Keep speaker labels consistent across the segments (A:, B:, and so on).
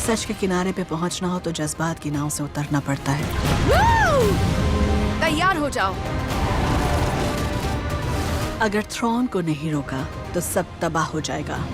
A: सच के किनारे पे पहुंचना हो तो जज्बात की नाव से उतरना पड़ता है।
B: तैयार हो जाओ।
A: अगर थ्रोन को नहीं रोका तो सब तबाह हो जाएगा।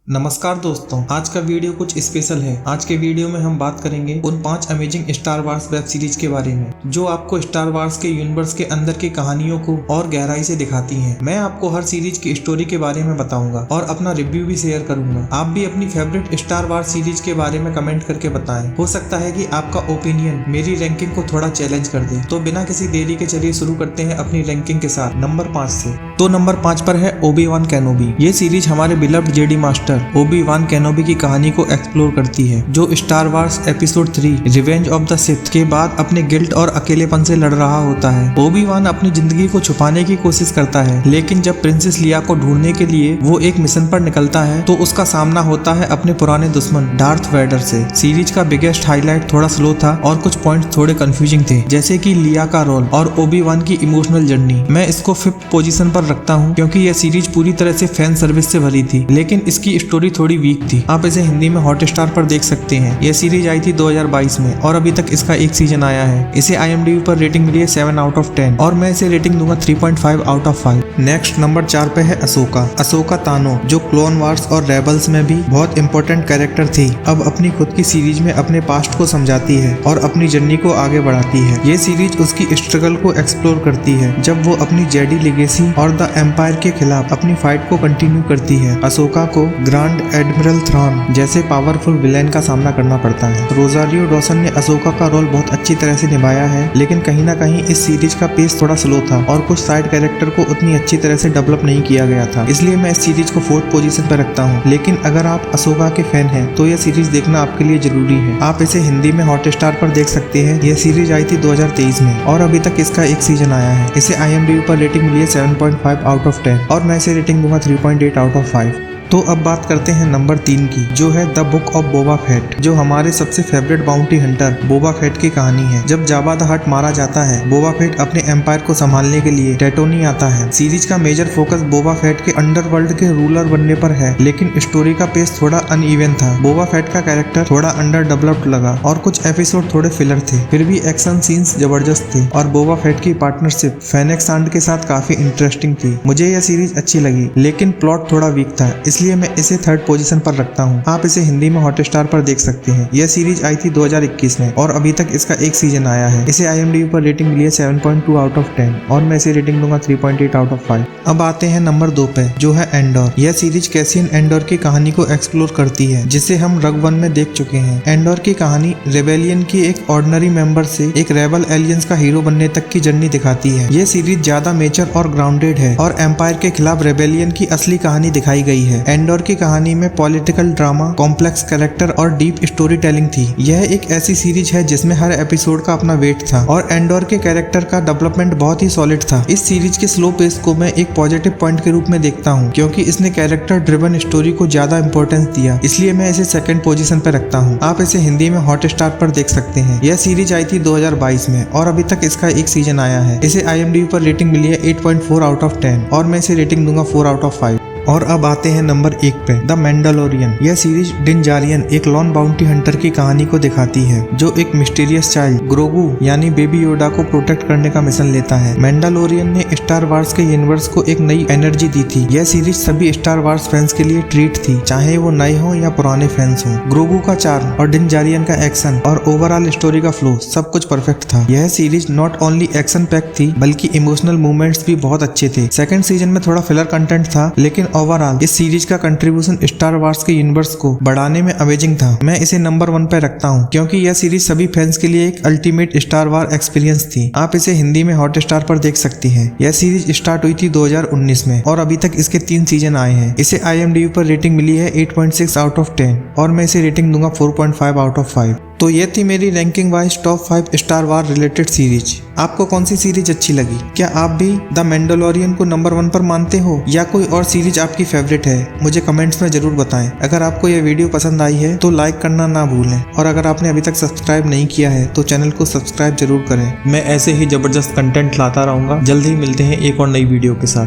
C: नमस्कार दोस्तों, आज का वीडियो कुछ स्पेशल है। आज के वीडियो में हम बात करेंगे उन 5 amazing star wars web series के बारे में जो आपको स्टार वार्स के यूनिवर्स के अंदर की कहानियों को और गहराई से दिखाती हैं। मैं आपको हर सीरीज की स्टोरी के बारे में बताऊंगा और अपना रिव्यू भी शेयर करूंगा। आप भी अपनी फेवरेट स्टार वार्स सीरीज के बारे में कमेंट करके बताएं। हो सकता है कि आपका ओपिनियन मेरी रैंकिंग को थोड़ा चैलेंज कर दे। तो बिना किसी देरी के चलिए शुरू करते हैं अपनी रैंकिंग के साथ नंबर 5 से। तो नंबर 5 पर है ओबी-वान केनोबी। ये सीरीज हमारे बिलव्ड जेडी मास्टर ओबी-वान केनोबी की कहानी को एक्सप्लोर करती है, जो star wars episode 3 revenge of the Sith के बाद अपने गिल्ट और अकेलेपन से लड़ रहा होता है। ओबी-वान अपनी जिंदगी को छुपाने की कोशिश करता है, लेकिन जब प्रिंसेस लिया को ढूंढने के लिए वो एक मिशन पर निकलता है तो उसका सामना होता है अपने पुराने दुश्मन डार्थ वेडर से। सीरीज का बिगेस्ट हाईलाइट थोड़ा स्लो था और कुछ पॉइंट थोड़े कंफ्यूजिंग थे, जैसे कि लिया का रोल और ओबी-वान की इमोशनल जर्नी। मैं इसको 5th पोजीशन पर रखता हूँ क्योंकि यह सीरीज पूरी तरह से फैन सर्विस से भरी थी, लेकिन इसकी स्टोरी थोड़ी वीक थी। आप इसे हिंदी में हॉटस्टार पर देख सकते हैं। यह सीरीज आई थी 2022 में और अभी तक इसका एक सीजन आया है। इसे IMDb पर रेटिंग मिली है 7 आउट ऑफ 10 और मैं इसे रेटिंग दूंगा 3.5 आउट ऑफ 5। नेक्स्ट नंबर 4 पे है अशोका तानो, जो क्लोन वार्स और रेबल्स में भी बहुत इंपॉर्टेंट कैरेक्टर थी। अब अपनी खुद की सीरीज में अपने पास्ट को समझाती है और अपनी जर्नी को आगे बढ़ाती है। ये सीरीज उसकी स्ट्रगल को एक्सप्लोर करती है जब वो अपनी जेडी लेगेसी और द एम्पायर के खिलाफ अपनी फाइट को कंटिन्यू करती है। अशोका को ग्रैंड एडमिरल थ्रॉन जैसे पावरफुल विलेन का सामना करना पड़ता है। रोजारियो डॉसन ने अशोका का रोल बहुत अच्छी तरह से निभाया है, लेकिन कहीं ना कहीं इस सीरीज का पेस थोड़ा स्लो था और कुछ साइड कैरेक्टर को उतनी अच्छी तरह से डेवलप नहीं किया गया था। इसलिए मैं इस सीरीज को 4th पोजीशन पर रखता हूँ। लेकिन अगर आप अशोका के फैन हैं तो यह सीरीज देखना आपके लिए जरूरी है। आप इसे हिंदी में हॉटस्टार पर देख सकते हैं। यह सीरीज आई थी 2023 में और अभी तक इसका एक सीजन आया है। इसे IMDb पर रेटिंग मिली है 7.5 आउट ऑफ 10 और मैं इसे रेटिंग दूंगा 3.8 आउट ऑफ 5। तो अब बात करते हैं नंबर 3 की, जो है the book of Boba Fett, जो हमारे सबसे favourite bounty Hunter Boba Fett की कहानी है। जब जाबा द हट मारा जाता है, बोबा फेट अपने एम्पायर को संभालने के लिए टेटोनी आता है। सीरीज का मेजर फोकस बोबा फेट के अंडरवर्ल्ड के रूलर बनने पर है, लेकिन स्टोरी का पेस थोड़ा अनइवन था। बोबा फेट का कैरेक्टर थोड़ा अंडर डेवलप्ड लगा और कुछ एपिसोड थोड़े फिलर थे। फिर भी एक्शन सीन्स जबरदस्त थे और बोबा फेट की पार्टनरशिप फेनेक सांड के साथ काफी इंटरेस्टिंग थी। मुझे यह सीरीज अच्छी लगी, लेकिन प्लॉट थोड़ा वीक था, इसलिए मैं इसे 3rd पोजीशन पर रखता हूँ। आप इसे हिंदी में हॉटस्टार पर देख सकते हैं। यह सीरीज आई थी 2021 में और अभी तक इसका एक सीजन आया है। इसे IMDb पर रेटिंग मिली है 7.2 आउट ऑफ 10 और मैं इसे रेटिंग दूंगा 3.8 आउट ऑफ 5। अब आते हैं नंबर 2 पे, जो है एंडोर। यह सीरीज कैसियन एंडोर की कहानी को एक्सप्लोर करती है, जिसे हम रग 1 में देख चुके हैं। एंडोर की कहानी रेबेलियन की एक ऑर्डिनरी मेंबर से एक रेबल एलियंस का हीरो बनने तक की जर्नी दिखाती है। यह सीरीज ज्यादा मेचर और ग्राउंडेड है और एम्पायर के खिलाफ रेबेलियन की असली कहानी दिखाई गई है। एंडोर की कहानी में पॉलिटिकल ड्रामा, कॉम्प्लेक्स कैरेक्टर और डीप स्टोरी टेलिंग थी। यह एक ऐसी सीरीज है जिसमें हर एपिसोड का अपना वेट था और एंडोर के कैरेक्टर का डेवलपमेंट बहुत ही सॉलिड था। इस सीरीज के स्लो पेस को मैं एक पॉजिटिव पॉइंट के रूप में देखता हूँ, क्योंकि इसने कैरेक्टर ड्रिवन स्टोरी को ज्यादा इंपॉर्टेंस दिया, इसलिए मैं इसे 2nd पोजीशन पर रखता हूँ। आप इसे हिंदी में हॉटस्टार पर देख सकते हैं। यह सीरीज आई थी 2022 में और अभी तक इसका एक सीजन आया है। इसे IMDb पर रेटिंग मिली है 8.4 आउट ऑफ 10 और मैं इसे रेटिंग दूंगा 4 आउट ऑफ 5। और अब आते हैं नंबर 1 पे, द मैंडलोरियन। यह सीरीज डिन जारियन, एक लॉन बाउंटी हंटर की कहानी को दिखाती है, जो एक मिस्टीरियस चाइल्ड ग्रोगू यानी बेबी योडा को प्रोटेक्ट करने का मिशन लेता है। मैंडलोरियन ने स्टार वार्स के यूनिवर्स को एक नई एनर्जी दी थी। यह सीरीज सभी स्टार वार्स फैंस के लिए ट्रीट थी, चाहे वो नए हो या पुराने फैंस हो। ग्रोगू का चार्म और डिन जारियन का एक्शन और ओवरऑल स्टोरी का फ्लो सब कुछ परफेक्ट था। यह series not only action pack थी, बल्कि इमोशनल मूवमेंट्स भी बहुत अच्छे थे। 2nd सीजन में थोड़ा फिलर कंटेंट था, लेकिन ओवरऑल इस सीरीज का कंट्रीब्यूशन स्टार वार्स के यूनिवर्स को बढ़ाने में अमेजिंग था। मैं इसे नंबर 1 पे रखता हूँ, क्योंकि यह सीरीज सभी फैंस के लिए एक अल्टीमेट स्टार वार एक्सपीरियंस थी। आप इसे हिंदी में हॉटस्टार पर देख सकती हैं। यह सीरीज स्टार्ट हुई थी 2019 में और अभी तक इसके 3 सीजन आए हैं। इसे IMDb पर रेटिंग मिली है 8.6 आउट ऑफ 10 और मैं इसे रेटिंग दूंगा 4.5 आउट ऑफ 5। तो ये थी मेरी रैंकिंग वाइज टॉप 5 स्टार वार रिलेटेड सीरीज। आपको कौन सी सीरीज अच्छी लगी? क्या आप भी द मैंडलोरियन को नंबर 1 पर मानते हो या कोई और सीरीज आपकी फेवरेट है? मुझे कमेंट्स में जरूर बताएं। अगर आपको यह वीडियो पसंद आई है तो लाइक करना ना भूलें और अगर आपने अभी तक सब्सक्राइब नहीं किया है तो चैनल को सब्सक्राइब जरूर करें। मैं ऐसे ही जबरदस्त कंटेंट लाता रहूंगा। जल्द ही मिलते हैं एक और नई वीडियो के साथ।